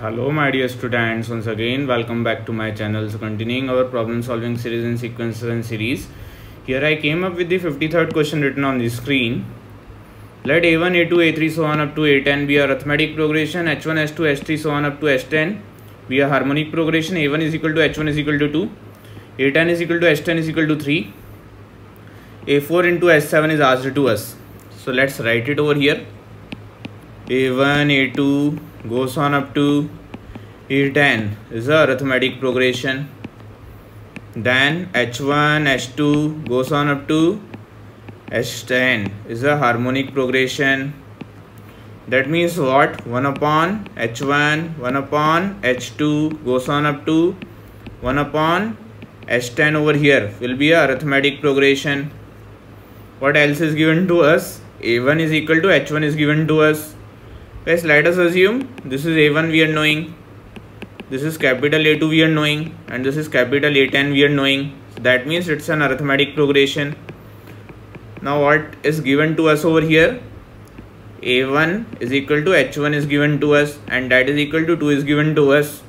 Hello my dear students, once again welcome back to my channel. So continuing our problem solving series in sequences and series. Here I came up with the 53rd question written on the screen. Let a1, a2, a3 so on up to a10 be a arithmetic progression, h1, h2, h3 so on up to h10 be a harmonic progression, a1 is equal to h1 is equal to 2, a10 is equal to h10 is equal to 3, a4 into h7 is asked to us. So let's write it over here. a1, a2 goes on up to a10 is a arithmetic progression. Then h1, h2 goes on up to h10 is a harmonic progression. That means what? 1 upon h1, 1 upon h2 goes on up to 1 upon h10 over here will be a arithmetic progression. What else is given to us? a1 is equal to h1 is given to us. Guys, let us assume this is a1 we are knowing, this is capital A2 we are knowing, and this is capital A10 we are knowing. So that means it's an arithmetic progression. Now what is given to us over here? a1 is equal to h1 is given to us, and that is equal to 2 is given to us.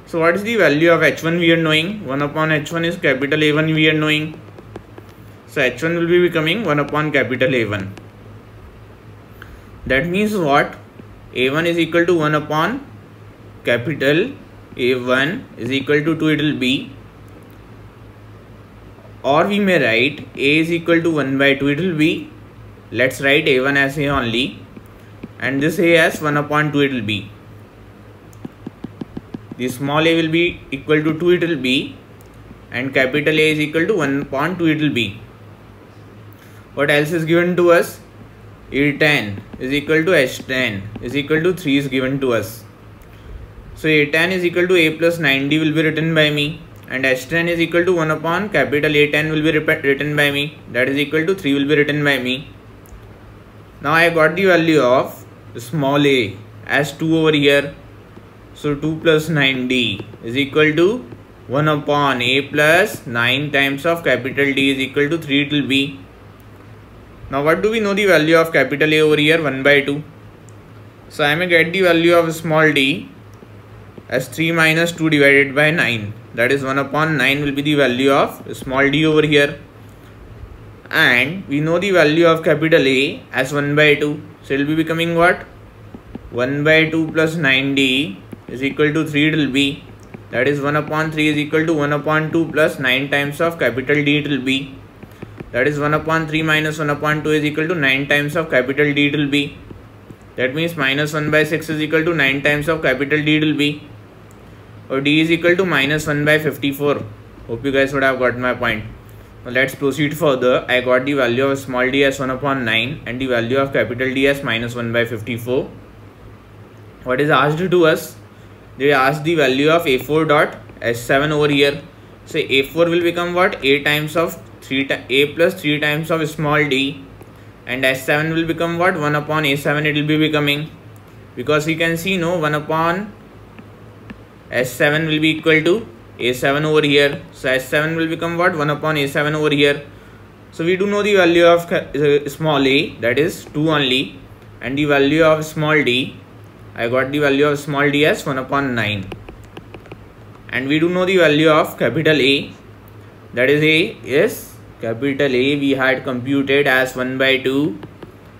So what is the value of h1 we are knowing? 1 upon h1 is capital A1 we are knowing. So h1 will be becoming 1 upon capital A1. That means what? a1 is equal to 1 upon capital A1 is equal to 2 it will be, or we may write a is equal to 1 by 2 it will be. Let's write a1 as a only, and this a as 1 upon 2 it will be. The small a will be equal to 2 it will be, and capital A is equal to 1 upon 2 it will be. What else is given to us? a10 is equal to h10 is equal to 3 is given to us. So a10 is equal to a plus 9d will be written by me, and h10 is equal to 1 upon capital A10 will be written by me, that is equal to 3 will be written by me. Now I got the value of small a as 2 over here. So 2 plus 9d is equal to 1 upon a plus 9 times of capital D is equal to 3 it will be. Now what do we know the value of capital A over here? 1 by 2. So I may get the value of small d as 3 minus 2 divided by 9. That is 1 upon 9 will be the value of small d over here. And we know the value of capital A as 1 by 2. So it will be becoming what? 1 by 2 plus 9d is equal to 3 it will be. That is 1 upon 3 is equal to 1 upon 2 plus 9 times of capital D it will be. That is 1 upon 3 minus 1 upon 2 is equal to 9 times of capital D it will be. That means minus 1 by 6 is equal to 9 times of capital D it will be. Or D is equal to minus 1 by 54. Hope you guys would have got my point. Now let's proceed further. I got the value of small d as 1 upon 9 and the value of capital D as minus 1 by 54. What is asked to us? They asked the value of a4 dot h7 over here. So a4 will become what? A times of a plus 3 times of small d, and h7 will become what? 1 upon a7 it will be becoming, because we can see no 1 upon h7 will be equal to a7 over here. So h7 will become what? 1 upon a7 over here. So we do know the value of small a, that is 2 only, and the value of small d, I got the value of small d as 1 upon 9, and we do know the value of capital A, that is a is capital A we had computed as 1 by 2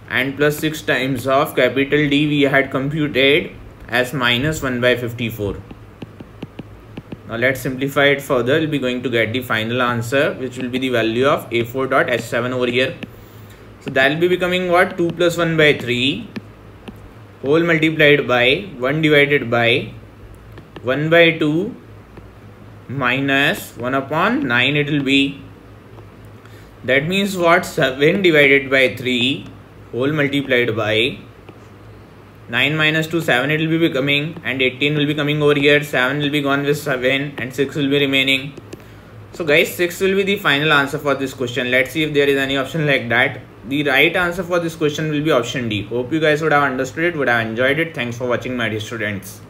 and plus 6 times of capital D we had computed as minus 1 by 54. Now let's simplify it further. We'll be going to get the final answer, which will be the value of a4 dot h7 over here. So that will be becoming what? 2 plus 1 by 3 whole multiplied by 1 divided by 1 by 2 minus 1 upon 9 it will be. That means what? 7 divided by 3 whole multiplied by 9 minus 2, 7 it will be becoming, and 18 will be coming over here. 7 will be gone with 7 and 6 will be remaining. So guys, 6 will be the final answer for this question. Let's see if there is any option like that. The right answer for this question will be option D. Hope you guys would have understood it, would have enjoyed it. Thanks for watching my dear students.